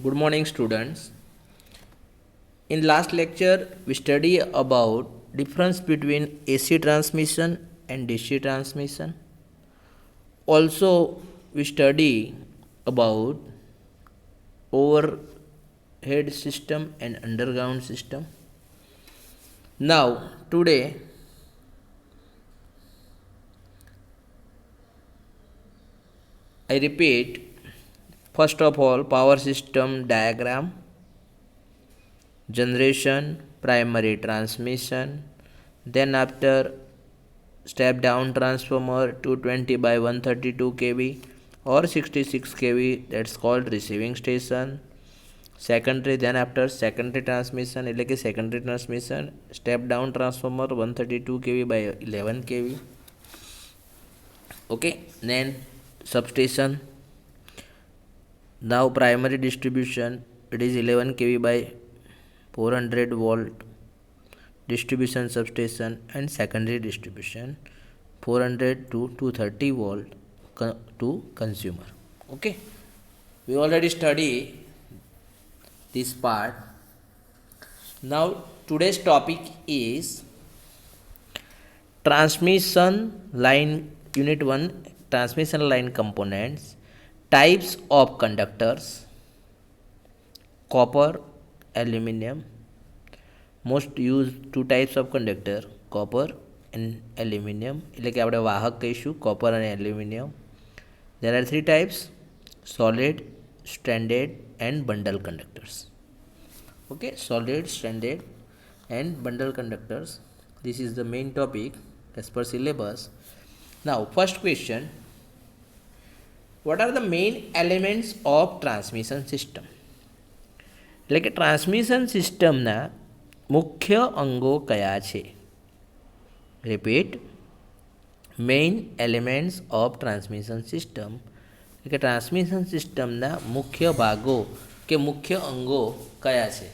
Good morning, students. In last lecture, we study about difference between AC transmission and DC transmission. Also, we study about overhead system and underground system. Now, today, I repeat, first of all, power system diagram, generation, primary transmission, then after step down transformer 220 by 132 kV or 66 kV, that's called receiving station. Secondary, then after secondary transmission એટલે કે secondary transmission, step down transformer 132 kV by 11 kV. Okay, then substation. Now primary distribution, it is 11 kV by 400 volt distribution substation, and secondary distribution 400 to 230 volt to consumer. Okay, we already study this part. Now today's topic is transmission line, unit 1, transmission line components, types of conductors, copper, aluminum. Most used two types of conductor, copper and aluminum, એટલે કે આપણે વાહક કહીશું copper અને aluminum. There are three types: solid, stranded and bundle conductors. Okay, solid, stranded and bundle conductors. This is the main topic as per syllabus. Now first question, what are the main elements of transmission system? એટલે કે transmission સિસ્ટમના મુખ્ય અંગો કયા છે? Repeat, main elements of transmission system એટલે કે transmission સિસ્ટમના મુખ્ય ભાગો કે મુખ્ય અંગો કયા છે?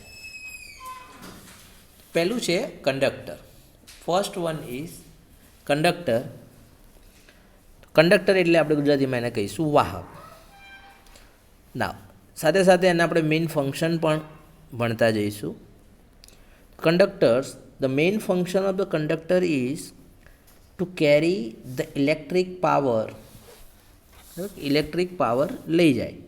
પહેલું છે conductor. First one is conductor. Conductor એટલે આપણે ગુજરાતીમાં એને કહીશું વાહક. ના, સાથે સાથે એને આપણે મેઇન ફંક્શન પણ ભણતા જઈશું. Conductors, the main function of the conductor is to carry the electric power. Electric power લઈ જાય.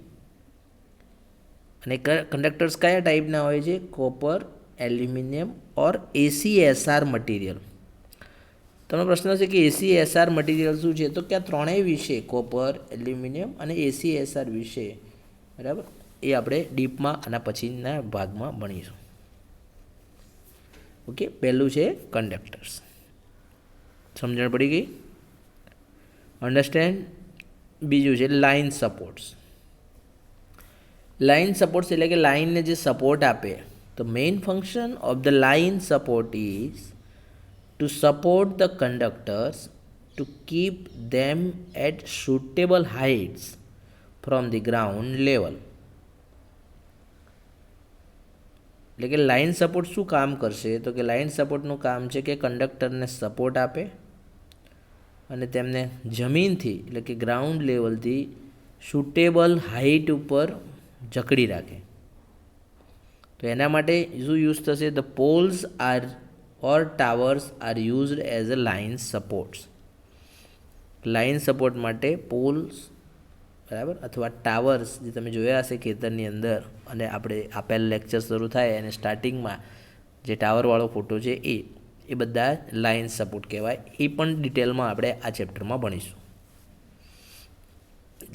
અને કંડક્ટર્સ કયા ટાઈપના હોય છે? કોપર, એલ્યુમિનિયમ ઓર ACSR મટીરિયલ. તમને પ્રશ્ન છે કે ACSR મટીરિયલ શું છે? તો કે આ ત્રણેય વિશે, કોપર, એલ્યુમિનિયમ અને ACSR વિશે, બરાબર, એ આપણે ડીપમાં આના પછીના ભાગમાં ભણીશું. ઓકે, પહેલું છે કંડક્ટર્સ. સમજણ પડી ગઈ? અન્ડરસ્ટેન્ડ? બીજું છે લાઇન સપોર્ટ્સ. લાઇન સપોર્ટ્સ એટલે કે લાઇનને જે સપોર્ટ આપે. તો main function of the line support is to support the conductors to keep them at suitable heights from the ground level. એટલે કે લાઇન સપોર્ટ શું કામ કરશે? તો કે લાઇન સપોર્ટનું કામ છે કે કંડક્ટરને સપોર્ટ આપે અને તેમને જમીનથી એટલે કે ગ્રાઉન્ડ લેવલથી સુટેબલ હાઇટ ઉપર જકડી રાખે. તો એના માટે શું યુઝ થશે? The poles are or towers are used as a line supports. Line support માટે પોલ્સ, બરાબર, અથવા ટાવર્સ જે તમે જોયા હશે ખેતરની અંદર, અને આપણે આપેલ લેક્ચર શરૂ થાય અને સ્ટાર્ટિંગમાં જે ટાવરવાળો ફોટો છે એ બધા લાઇન સપોર્ટ કહેવાય. એ પણ ડિટેલમાં આપણે આ ચેપ્ટરમાં ભણીશું.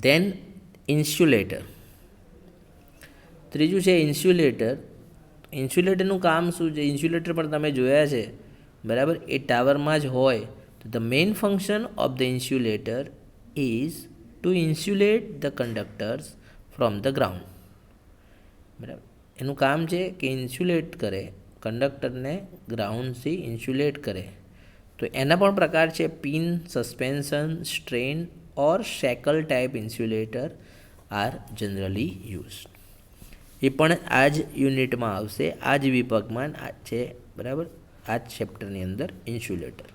Than insulator. ત્રીજું છે ઇન્સ્યુલેટર. ઇન્સ્યુલેટરનું કામ શું છે? ઇન્સ્યુલેટર પણ તમે જોયા છે, બરાબર, એ ટાવરમાં જ હોય. તો the main function of the insulator is to insulate the conductors from the ground. બરાબર, એનું કામ છે કે ઇન્સ્યુલેટ કરે, કંડક્ટરને ગ્રાઉન્ડથી ઇન્સ્યુલેટ કરે. તો એના પણ પ્રકાર છે: pin, suspension, strain or shackle type insulator are generally use. એ પણ આ જ યુનિટમાં આવશે, આ જ વિભાગમાં છે, બરાબર, આ જ ચેપ્ટરની અંદર ઇન્સ્યુલેટર.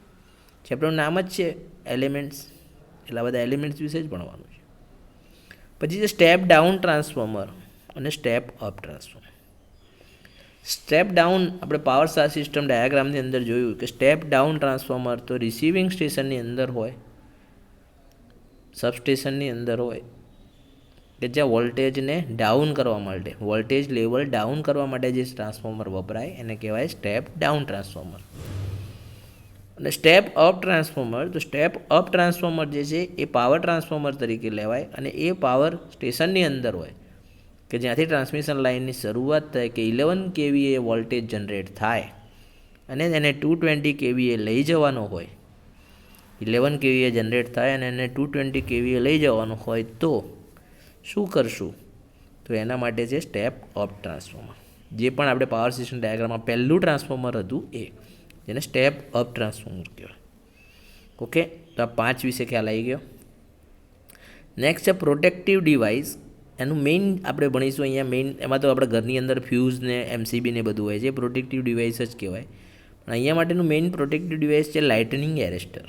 ચેપ્ટરનું નામ જ છે એલિમેન્ટ્સ, એટલા બધા એલિમેન્ટ્સ વિશે જ ભણવાનું છે. પછી છે સ્ટેપ ડાઉન ટ્રાન્સફોર્મર. અને step up transformer. Step down આપણે પાવર સિસ્ટમ ડાયાગ્રામની અંદર જોયું કે સ્ટેપ ડાઉન ટ્રાન્સફોર્મર તો રિસીવિંગ સ્ટેશનની અંદર હોય, સબસ્ટેશનની અંદર હોય, કે જ્યાં વોલ્ટેજને ડાઉન કરવા માટે, વોલ્ટેજ લેવલ ડાઉન કરવા માટે જે ટ્રાન્સફોર્મર વપરાય એને કહેવાય સ્ટેપ ડાઉન ટ્રાન્સફોર્મર. અને સ્ટેપ અપ ટ્રાન્સફોર્મર, તો સ્ટેપ અપ ટ્રાન્સફોર્મર જે છે એ પાવર ટ્રાન્સફોર્મર તરીકે લેવાય અને એ પાવર સ્ટેશનની અંદર હોય કે જ્યાંથી ટ્રાન્સમિશન લાઇનની શરૂઆત થાય કે 11 kVA વોલ્ટેજ જનરેટ થાય અને એને 220 kVA લઈ જવાનો હોય. 11 kVA જનરેટ થાય અને એને 220 kVA લઈ જવાનું હોય તો શું કરશું? તો એના માટે છે સ્ટેપ અપ ટ્રાન્સફોર્મર. જે પણ આપણે પાવર સિસ્ટમ ડાયાગ્રામમાં પહેલું ટ્રાન્સફોર્મર હતું એ, જેને સ્ટેપ અપ ટ્રાન્સફોર્મર કહેવાય. ઓકે, તો આ 5 વિશે ખ્યાલ આવી ગયો. નેક્સ્ટ છે પ્રોટેક્ટિવ ડિવાઇસ. એનું મેઇન આપણે ભણીશું અહીંયા. મેઇન એમાં તો આપણે ઘરની અંદર ફ્યુઝ ને MCB ને બધું હોય છે, પ્રોટેક્ટિવ ડિવાઇસ જ કહેવાય. પણ અહીંયા માટેનું મેઇન પ્રોટેક્ટિવ ડિવાઇસ છે લાઇટનિંગ એરેસ્ટર.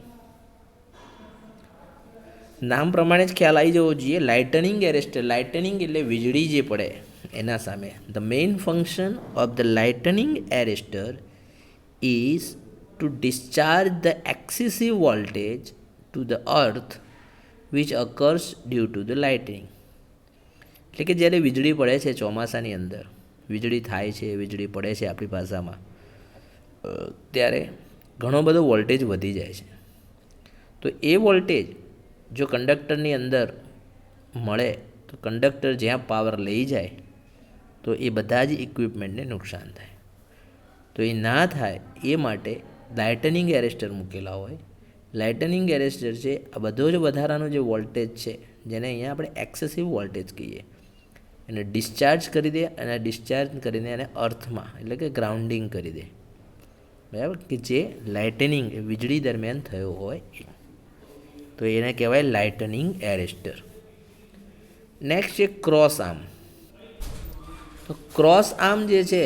નામ પ્રમાણે જ ખ્યાલ આવી જવો જોઈએ. લાઇટનિંગ એરેસ્ટર, લાઇટનિંગ એટલે વીજળી જે પડે એના સામે. The main function of the lightning arrester is to discharge the excessive voltage to the earth which occurs due to the lightning. એટલે કે જ્યારે વીજળી પડે છે ચોમાસાની અંદર, વીજળી થાય છે, વીજળી પડે છે આપણી ભાષામાં, ત્યારે ઘણો બધો વોલ્ટેજ વધી જાય છે. તો એ વોલ્ટેજ જો કંડક્ટરની અંદર મળે તો કંડક્ટર જ્યાં પાવર લઈ જાય તો એ બધા જ ઇક્વિપમેન્ટને નુકસાન થાય. તો એ ના થાય એ માટે લાઇટનિંગ એરેસ્ટર મૂકેલા હોય. લાઇટનિંગ એરેસ્ટર છે આ બધો જ વધારાનો જે વોલ્ટેજ છે, જેને અહીંયા આપણે એક્સેસિવ વોલ્ટેજ કહીએ, એને ડિસ્ચાર્જ કરી દે અને ડિસ્ચાર્જ કરીને એને અર્થમાં એટલે કે ગ્રાઉન્ડિંગ કરી દે. બરાબર, કે જે લાઇટનિંગ વીજળી દરમિયાન થયો હોય એ. તો એને કહેવાય લાઇટનિંગ એરેસ્ટર. નેક્સ્ટ છે ક્રોસ આર્મ. તો ક્રોસ આર્મ જે છે,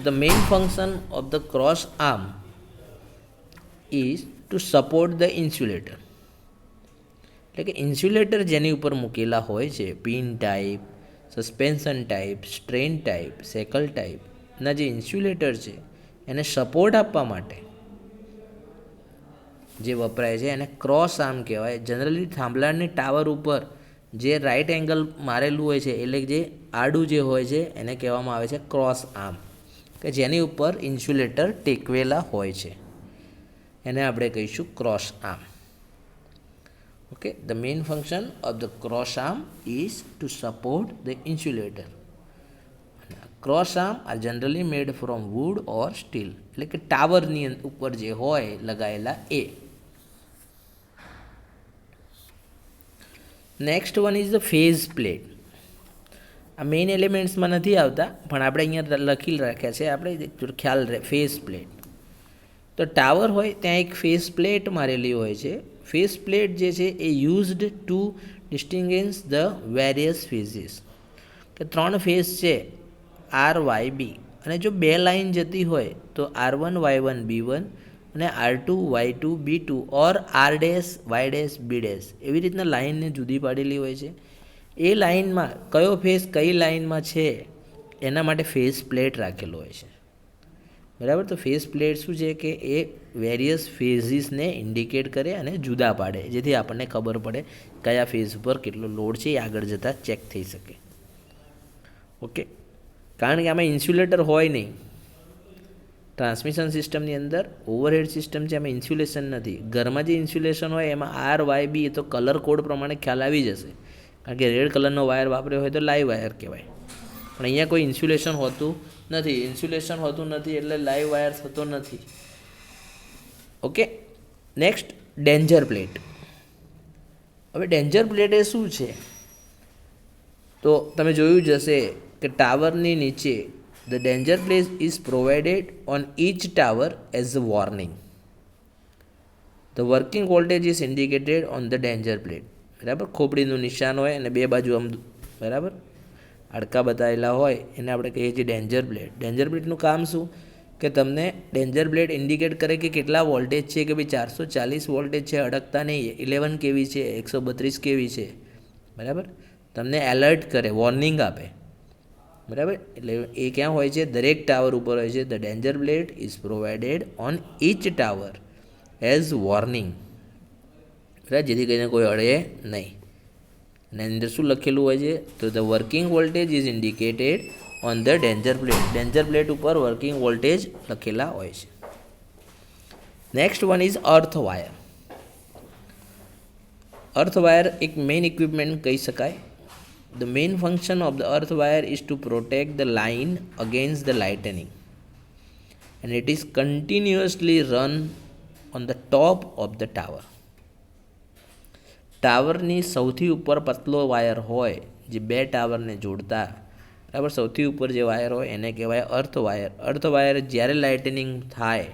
the main function of the cross arm is to support the insulator. એટલે કે ઇન્સ્યુલેટર જેની ઉપર મૂકેલા હોય છે, pin type, suspension type, strain type, shackle ટાઈપના જે ઇન્સ્યુલેટર છે એને સપોર્ટ આપવા માટે જે વપરાય છે એને ક્રોસ આર્મ કહેવાય. જનરલી થાંભલાની ટાવર ઉપર જે રાઇટ એંગલ મારેલું હોય છે, એટલે જે આડું જે હોય છે એને કહેવામાં આવે છે ક્રોસ આર્મ, કે જેની ઉપર ઇન્સ્યુલેટર ટેકવેલા હોય છે, એને આપણે કહીશું cross arm. Okay, the main function of the cross arm is to support the insulator. Cross arm are generally made from wood or steel. એટલે કે ટાવરની ઉપર જે હોય લગાવેલા એ. Next one is the phase plate. આ મેઇન એલિમેન્ટ્સમાં નથી આવતા પણ આપણે અહીંયા લખી રાખ્યા છે, આપણે ખ્યાલ રહે. ફેઝ પ્લેટ તો ટાવર હોય ત્યાં એક ફેઝ પ્લેટ મારેલી હોય છે. ફેઝ પ્લેટ જે છે એ used to distinguish the various phases. કે 3 ફેઝ છે RYB, અને જો 2 લાઇન જતી હોય તો R1 Y1 B1 અને R2 Y2 B2 ઓર R dash Y dash B dash, એવી રીતના લાઇનને જુદી પાડેલી હોય છે. એ લાઇનમાં કયો ફેઝ કઈ લાઇનમાં છે એના માટે ફેઝ પ્લેટ રાખેલો હોય છે. બરાબર, તો ફેઝ પ્લેટ શું છે કે એ વેરિયસ ફેઝિસને ઇન્ડિકેટ કરે અને જુદા પાડે, જેથી આપણને ખબર પડે કયા ફેઝ ઉપર કેટલો લોડ છે એ આગળ જતાં ચેક થઈ શકે. ઓકે, કારણ કે આમાં ઇન્સ્યુલેટર હોય નહીં. ટ્રાન્સમિશન સિસ્ટમની અંદર ઓવરહેડ સિસ્ટમ છે, એમાં ઇન્સ્યુલેશન નથી. ઘરમાં જે ઇન્સ્યુલેશન હોય એમાં RYB એ તો કલર કોડ પ્રમાણે ખ્યાલ આવી જશે, કારણ કે રેડ કલરનો વાયર વાપર્યો હોય તો લાઈવ વાયર કહેવાય. પણ અહીંયા કોઈ ઇન્સ્યુલેશન હોતું નથી. ઇન્સ્યુલેશન હોતું નથી એટલે લાઈવ વાયર થતો નથી. Okay, next danger plate. હવે ડેન્જર પ્લેટ એ શું છે? તો તમે જોયું જ હશે કે ટાવરની નીચે the danger plate is provided on each tower as a warning. The working voltage is indicated on the danger plate. બરાબર, ખોપડીનું નિશાન હોય અને 2 બાજુ આમ બરાબર હાડકા બતાવેલા હોય એને આપણે કહીએ છીએ ડેન્જર પ્લેટ. ડેન્જર પ્લેટનું કામ શું? કે તમને ડેન્જર પ્લેટ ઇન્ડિકેટ કરે કે કેટલા વોલ્ટેજ છે, કે ભાઈ 440 વોલ્ટેજ છે, અડકતા નહીં, 11 kV છે, 132 kV છે. બરાબર, તમને એલર્ટ કરે, વોર્નિંગ આપે બરાબર. એટલે એ ક્યાં હોય છે? દરેક ટાવર ઉપર હોય છે. The danger plate is provided on each tower as warning, બરાબર, જેથી કરીને કોઈ અડે નહીં. અને અંદર શું લખેલું હોય છે? તો the working voltage is indicated on the danger plate. Danger plate ઉપર વર્કિંગ વોલ્ટેજ લખેલા હોય છે. Next one is earth wire. Earth wire એક મેઇન ઇક્વિપમેન્ટ કહી શકાય. The main function of the earth wire is to protect the line against the lightning and it is continuously run on the top of the tower. ટાવરની સૌથી ઉપર પતલો wire હોય, જે બે ટાવરને જોડતા, બરાબર, સૌથી ઉપર જે વાયર હોય એને કહેવાય અર્થ વાયર. અર્થ વાયર જ્યારે લાઇટનિંગ થાય,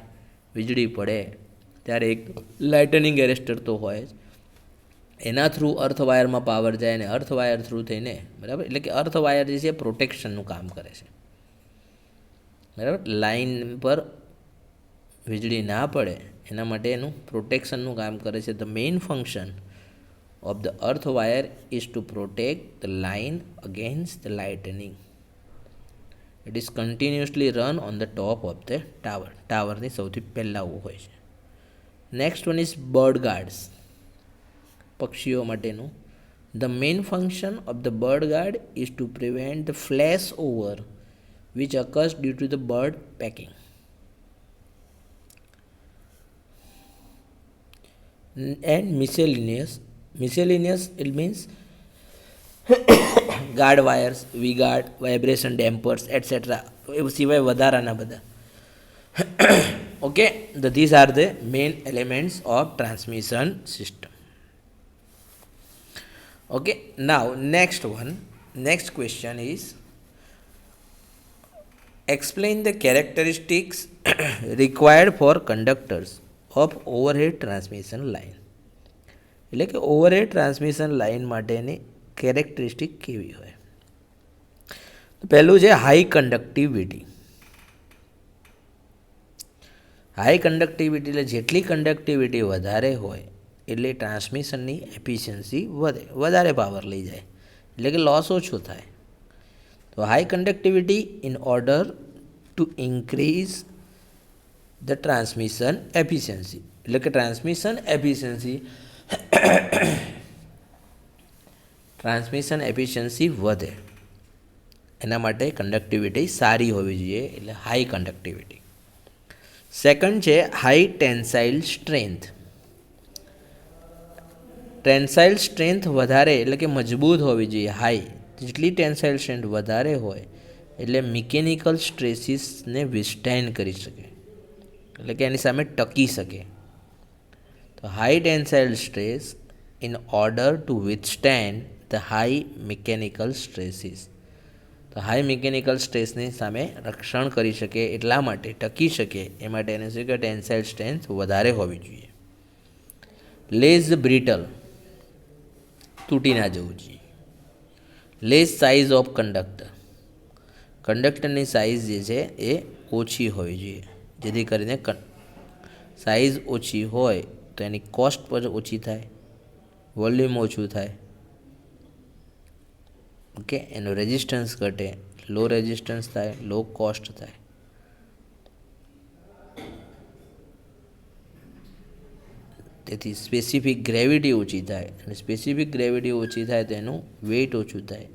વીજળી પડે, ત્યારે એક લાઇટનિંગ એરેસ્ટર તો હોય જ, એના થ્રુ અર્થ વાયરમાં પાવર જાય ને અર્થ વાયર થ્રુ થઈને, બરાબર, એટલે કે અર્થ વાયર જે છે પ્રોટેક્શનનું કામ કરે છે. બરાબર, લાઇન પર વીજળી ના પડે એના માટે એનું પ્રોટેક્શનનું કામ કરે છે. The main function of the earth wire is to protect the line against the lightning. It is continuously run on the top of the tower. ટાવરની સૌથી પહેલાં હોય છે. Next one is bird guards. પક્ષીઓ માટેનું. The main function of the bird guard is to prevent the flash over which occurs due to the bird pecking. And miscellaneous, it means guard wires, V guard, vibration dampers etcetera, એ સિવાય વધારાના બધા. Okay, these are the main elements of transmission system. Okay, now next question is explain the characteristics required for conductors of overhead transmission line. એટલે કે overhead transmission line માટેની characteristic કેવી હોય? પહેલું છે હાઈ કન્ડક્ટિવિટી. હાઈ કન્ડક્ટિવિટી એટલે જેટલી conductivity વધારે હોય એટલે ટ્રાન્સમિશનની એફિશિયન્સી વધે, વધારે પાવર લઈ જાય, એટલે કે લોસ ઓછો થાય. તો high conductivity in order two increase the transmission efficiency, એટલે કે ટ્રાન્સમિશન એફિશિયન્સી વધે એના માટે કન્ડક્ટિવિટી સારી હોવી જોઈએ, એટલે હાઈ કન્ડક્ટિવિટી. સેકન્ડ છે high tensile strength. Tensile strength વધારે એટલે કે મજબૂત હોવી જોઈએ, હાઈ. જેટલી ટેન્સાઇલ સ્ટ્રેન્થ વધારે હોય એટલે મિકેનિકલ સ્ટ્રેસીસને વિસ્ટેન્ડ કરી શકે, એટલે કે એની સામે ટકી શકે. તો high tensile stress in order to withstand the high mechanical stresses. તો હાઈ મિકેનિકલ સ્ટ્રેસની સામે રક્ષણ કરી શકે, એટલા માટે ટકી શકે એ માટે એને શું કે ટેન્સાઇલ સ્ટ્રેન્થ વધારે હોવી જોઈએ. લેઝ બ્રિટલ, તૂટી ના જવું જોઈએ. લેસ સાઇઝ ઓફ કંડક્ટર, કંડક્ટરની સાઇઝ જે છે એ ઓછી હોવી જોઈએ, જેથી કરીને સાઇઝ ઓછી હોય તો એની કોસ્ટ પણ ઓછી થાય, વોલ્યુમ ઓછું થાય. ઓકે, એનું રેઝિસ્ટન્સ ઘટે, લો રેઝિસ્ટન્સ થાય, લો કોસ્ટ થાય. તેથી સ્પેસિફિક ગ્રેવિટી ઓછી થાય, અને સ્પેસિફિક ગ્રેવિટી ઓછી થાય તો એનું વેઇટ ઓછું થાય.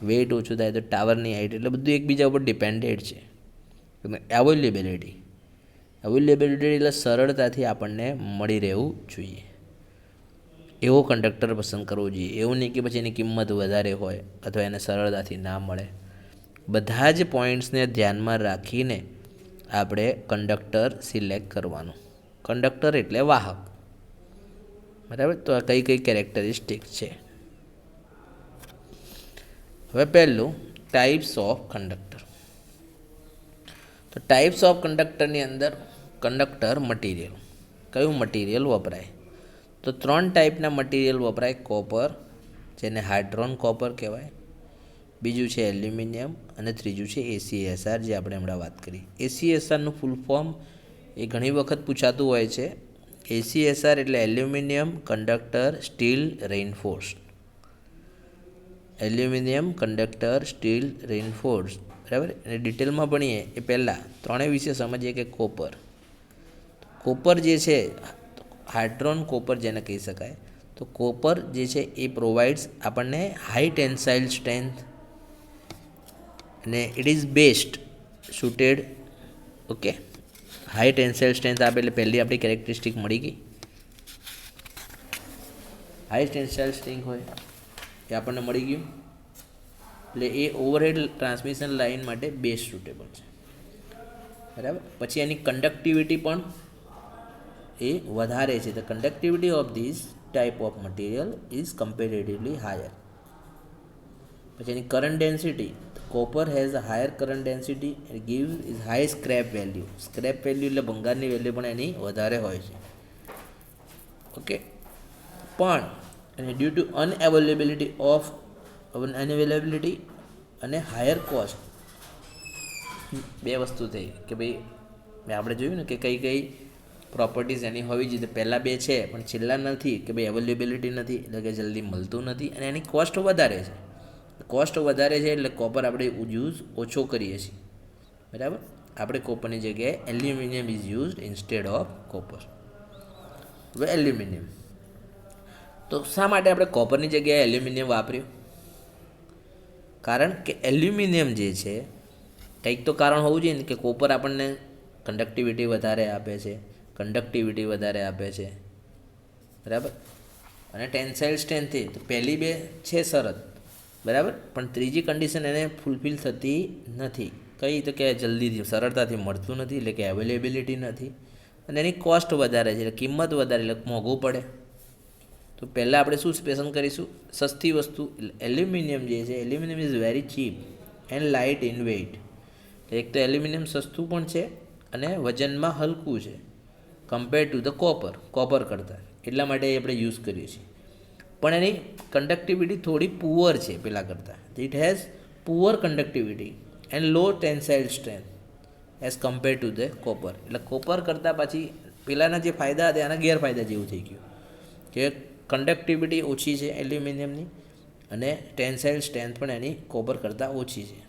વેઇટ ઓછું થાય તો ટાવરની હાઇટ, એટલે બધું એકબીજા ઉપર ડિપેન્ડેડ છે. અવેલેબિલિટી એટલે સરળતાથી આપણને મળી રહેવું જોઈએ એવો કંડક્ટર પસંદ કરવો જોઈએ. એવું નહીં કે પછી એની કિંમત વધારે હોય અથવા એને સરળતાથી ના મળે. બધા જ પોઈન્ટ્સને ધ્યાનમાં રાખીને આપણે કંડક્ટર સિલેક્ટ કરવાનું. કંડક્ટર એટલે વાહક, બરાબર. તો આ કઈ કઈ કેરેક્ટરિસ્ટિક છે? હવે પહેલું ટાઈપ્સ ઓફ કંડક્ટર. તો ટાઈપ્સ ઓફ કંડક્ટરની અંદર કંડક્ટર મટીરિયલ, કયું મટીરિયલ વપરાય? તો 3 ટાઈપના મટીરિયલ વપરાય. કોપર, જેને હાઇડ્રોન કોપર કહેવાય, બીજું છે એલ્યુમિનિયમ, અને ત્રીજું છે ACSR, જે આપણે હમણાં વાત કરી. ACSRનું ફૂલ ફોર્મ એ ઘણી વખત પૂછાતું હોય છે. ACSR એટલે aluminium conductor steel reinforced. Aluminium, conductor, steel, reinforce, બરાબર. અને ડિટેલમાં ભણીએ એ પહેલાં ત્રણેય વિશે સમજીએ કે કોપર. કોપર જે છે, હાઇડ્રોન કોપર જેને કહી શકાય, તો કોપર જે છે એ પ્રોવાઇડ્સ આપણને હાઈ ટેન્સાઇલ સ્ટ્રેન્થ અને it is best સુટેડ. Okay, high tensile strength આપે એટલે પહેલી આપણી કેરેક્ટરિસ્ટિક મળી ગઈ. હાઈ ટેન્સાઇલ સ્ટ્રેન્થ હોય એ આપણને મળી ગયું, એટલે એ ઓવરહેડ ટ્રાન્સમિશન લાઇન માટે બેસ્ટ સુટેબલ છે, બરાબર. પછી એની કન્ડક્ટિવિટી પણ એ વધારે છે. The conductivity of this type of material is comparatively higher. પછી એની current density, copper has a higher current density and give is high scrap value. Scrap value એટલે ભંગારની વેલ્યુ પણ એની વધારે હોય છે. ઓકે, પણ ડ્યુ ટુ અનઅવેલેબિલિટી અને હાયર કોસ્ટ, બે વસ્તુ થઈ કે ભાઈ આપણે જોયું ને કે કઈ કઈ પ્રોપર્ટીઝ એની હોવી જોઈએ. પહેલાં બે છે પણ છેલ્લા નથી, કે ભાઈ અવેલેબિલિટી નથી એટલે કે જલ્દી મળતું નથી, અને એની કોસ્ટ વધારે છે. કોસ્ટ વધારે છે એટલે કોપર આપણે યુઝ ઓછો કરીએ છીએ, બરાબર. આપણે કોપરની જગ્યાએ aluminium is used instead of copper. હવે એલ્યુમિનિયમ, તો શા માટે આપણે કોપરની જગ્યાએ એલ્યુમિનિયમ વાપર્યું? કારણ કે એલ્યુમિનિયમ જે છે, કંઈક તો કારણ હોવું જોઈએ ને, કે કોપર આપણને કન્ડક્ટિવિટી વધારે આપે છે, કંડક્ટિવિટી વધારે આપે છે, બરાબર. અને ટેન્સાઇલ સ્ટ્રેન્થ, તો પહેલી બે છે શરત, બરાબર, પણ ત્રીજી કન્ડિશન એને ફૂલફિલ થતી નથી. કઈ? તો કે જલ્દીથી સરળતાથી મળતું નથી, એટલે કે અવેલેબિલિટી નથી, અને એની કોસ્ટ વધારે છે, એટલે કિંમત વધારે, એટલે મોંઘું પડે. તો પહેલાં આપણે શું પસંદ કરીશું? સસ્તી વસ્તુ. એલ્યુમિનિયમ જે છે, aluminium is very cheap and light in weight. એક તો એલ્યુમિનિયમ સસ્તું પણ છે અને વજનમાં હલકું છે કમ્પેર ટુ ધ કોપર કરતાં, એટલા માટે આપણે યુઝ કરીએ છીએ. પણ એની કન્ડક્ટિવિટી થોડી પુઅર છે પેલા કરતાં. It has poor conductivity and low tensile strength as compare to the copper. એટલે કોપર કરતાં પછી પેલાના જે ફાયદા હતા એના ગેરફાયદા જેવું થઈ ગયું, કે કન્ડક્ટિવિટી ઓછી છે એલ્યુમિનિયમની અને ટેન્સાઇલ સ્ટ્રેન્થ પણ એની કોપર કરતાં ઓછી છે.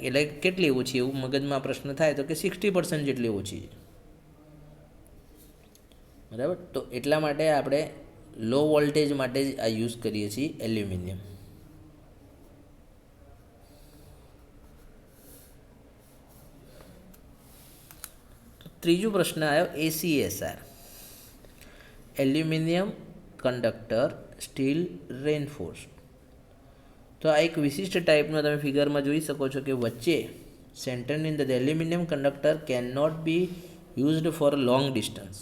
એટલે કેટલી ઓછી, એવું મગજમાં પ્રશ્ન થાય તો કે 60% જેટલી ઓછી છે, બરાબર. તો એટલા માટે આપણે લો વોલ્ટેજ માટે જ આ યુઝ કરીએ છીએ એલ્યુમિનિયમ. ત્રીજો પ્રશ્ન આવ્યો ACSR, aluminium, conductor, steel, reinforce. તો આ એક વિશિષ્ટ ટાઈપનો તમે ફિગરમાં જોઈ શકો છો કે વચ્ચે સેન્ટરની અંદર aluminium conductor can not be used for long distance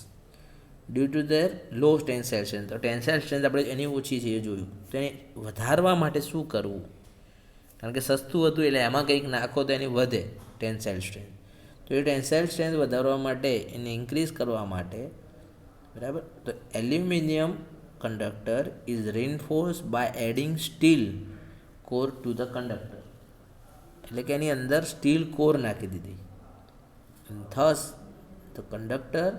due to their low tensile strength. તો ટેન્સાઇલ સ્ટ્રેન્થ આપણે એની ઓછી છે એ જોયું. તો એને વધારવા માટે શું કરવું? કારણ કે સસ્તું હતું એટલે એમાં કંઈક નાખો તો એની વધે ટેન્સાઇલ સ્ટ્રેન્થ. તો એ ટેન્સાઇલ સ્ટ્રેન્થ વધારવા માટે, એને ઇન્ક્રીઝ કરવા માટે, બરાબર, તો aluminium conductor is reinforce by adding steel core to the conductor. એટલે કે એની અંદર સ્ટીલ કોર નાખી દીધી. Thus the conductor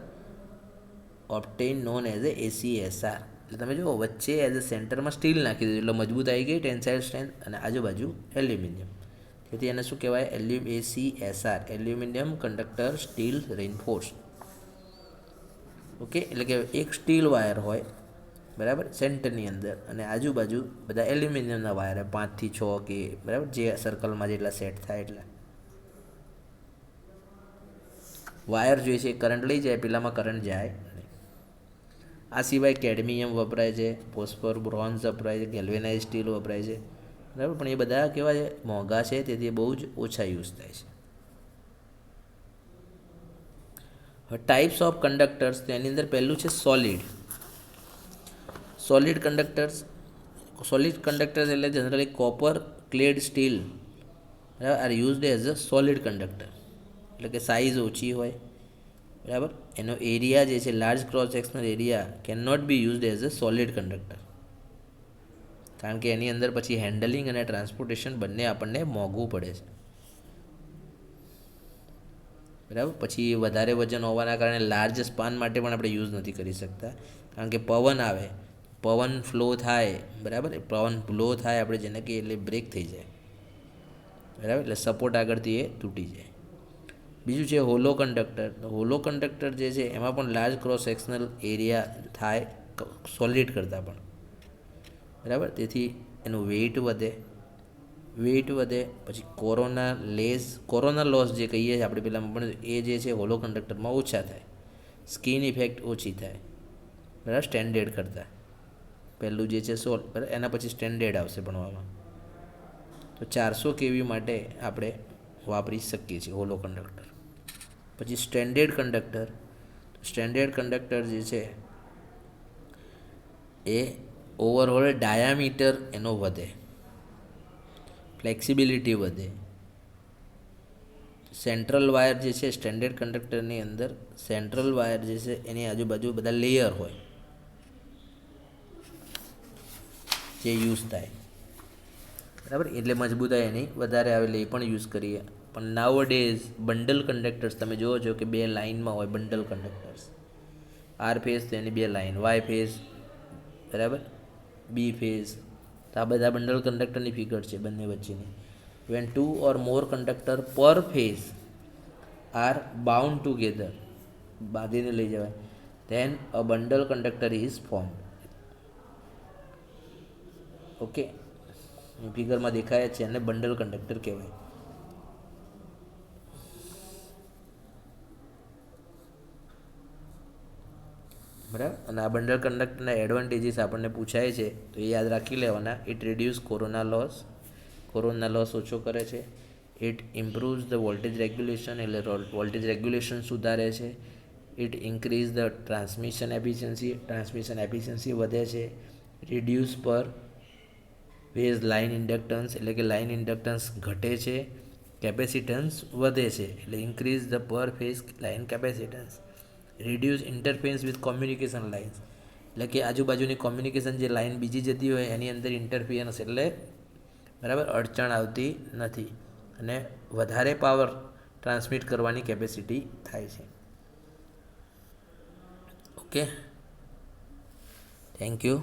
obtain known as a ACSR. એટલે તમે જુઓ વચ્ચે એઝ અ સેન્ટરમાં સ્ટીલ નાખી દીધું એટલે મજબૂત આવી ગઈ ટેન્સાઇલ સ્ટ્રેન્થ, અને આજુબાજુ એલ્યુમિનિયમ. તેથી એને શું કહેવાય? ACSR, aluminium conductor steel reinforce. Okay, એટલે કે એક સ્ટીલ વાયર હોય, બરાબર, સેન્ટરની અંદર, અને આજુબાજુ બધા એલ્યુમિનિયમના વાયર 5 થી 6 કે, બરાબર, જે સર્કલમાં જેટલા સેટ થાય એટલા વાયર જોઈએ છે. કરંટ લઈ જાય, પેલામાં કરંટ જાય નહીં. આ સિવાય કેડમિયમ વપરાય છે, ફોસ્ફર, બ્રોન્ઝ વપરાય છે, ગેલ્વેનાઇઝ સ્ટીલ વપરાય છે, બરાબર. પણ એ બધા કેવા છે? મોંઘા છે, તેથી બહુ જ ઓછા યુઝ થાય છે. હવે ટાઈપ્સ ઓફ કંડક્ટર્સ, તેની અંદર પહેલું છે સોલિડ કંડક્ટર્સ. સોલિડ કંડક્ટર્સ એટલે generally copper clad steel R used as a solid conductor. એટલે કે સાઇઝ ઓછી હોય, બરાબર. એનો એરિયા જે છે, large cross sectional area can not be used as a solid conductor, કારણ કે એની અંદર પછી હેન્ડલિંગ અને ટ્રાન્સપોર્ટેશન બંને આપણને મોંઘું પડે છે, બરાબર. પછી વધારે વજન હોવાના કારણે લાર્જ સ્પાન માટે પણ આપણે યુઝ નથી કરી શકતા, કારણ કે પવન આવે, પવન ફ્લો થાય, બરાબર, પવન બ્લો થાય આપણે જેને કે એટલે બ્રેક થઈ જાય, બરાબર, એટલે સપોર્ટ આગળથી એ તૂટી જાય. બીજું છે હોલો કંડક્ટર. હોલો કંડક્ટર જે છે એમાં પણ લાર્જ ક્રોસ સેક્શનલ એરિયા થાય સોલિડ કરતાં પણ, બરાબર, તેથી એનું વેઇટ વધે. પછી કોરોના લોસ જે કહીએ છીએ આપણે પહેલાં પણ, એ જે છે હોલો કંડક્ટરમાં ઓછા થાય. સ્કિન ઇફેક્ટ ઓછી થાય, બરાબર, સ્ટેન્ડર્ડ કરતાં. પહેલું જે છે બરાબર, એના પછી સ્ટેન્ડર્ડ આવશે ભણવામાં. તો 400 કેવી માટે આપણે વાપરી શકીએ છીએ હોલો કંડક્ટર. પછી સ્ટેન્ડર્ડ કંડક્ટર જે છે એ ઓવરઓલ ડાયામીટર એનો વધે, ફ્લેક્સિબિલિટી વધે. સેન્ટ્રલ વાયર જે છે સ્ટેન્ડર્ડ કંડક્ટરની અંદર, સેન્ટ્રલ વાયર જે છે એની આજુબાજુ બધા લેયર હોય જે યુઝ થાય, બરાબર, એટલે મજબૂતાઈ એની વધારે આવેલી એ પણ યુઝ કરીએ. પણ નાવ ડેઝ બંડલ કંડક્ટર્સ તમે જુઓ છો કે 2 લાઇનમાં હોય બંડલ કંડક્ટર્સ. આર ફેઝ તો એની 2 લાઇન, વાય ફેઝ, બરાબર, બી ફેઝ. તો આ બધા બંડલ કંડક્ટરની ફિગર છે બંને વચ્ચેની. When 2 or more conductor per phase are bound together, બાંધીને લઈ જવાય, then a bundle conductor is form. Okay, ફિગરમાં દેખાય છે અને બંડલ કંડક્ટર કહેવાય. બરાબર, અને આ બંડલ કંડક્ટરના એડવાન્ટેજીસ આપણને પૂછાય છે તો એ યાદ રાખી લેવાના. ઇટ રિડ્યુસ કોરોના લોસ ઓછો કરે છે. ઇટ ઇમ્પ્રૂવ્સ ધ વોલ્ટેજ રેગ્યુલેશન, એટલે વોલ્ટેજ રેગ્યુલેશન સુધારે છે. It increase the transmission efficiency વધે છે. રિડ્યુસ પર ફેઝ લાઇન ઇન્ડક્ટન્સ, એટલે કે લાઇન ઇન્ડક્ટન્સ ઘટે છે. કેપેસિટન્સ વધે છે, એટલે ઇન્ક્રીઝ ધ પર phase line capacitance. Reduce interference with communication lines, એટલે કે આજુબાજુની કોમ્યુનિકેશન જે લાઇન બીજી જતી હોય એની અંદર ઇન્ટરફિયરન્સ, એટલે બરાબર અડચણ આવતી નથી અને વધારે પાવર ટ્રાન્સમિટ કરવાની કેપેસિટી થાય છે. Okay, thank you.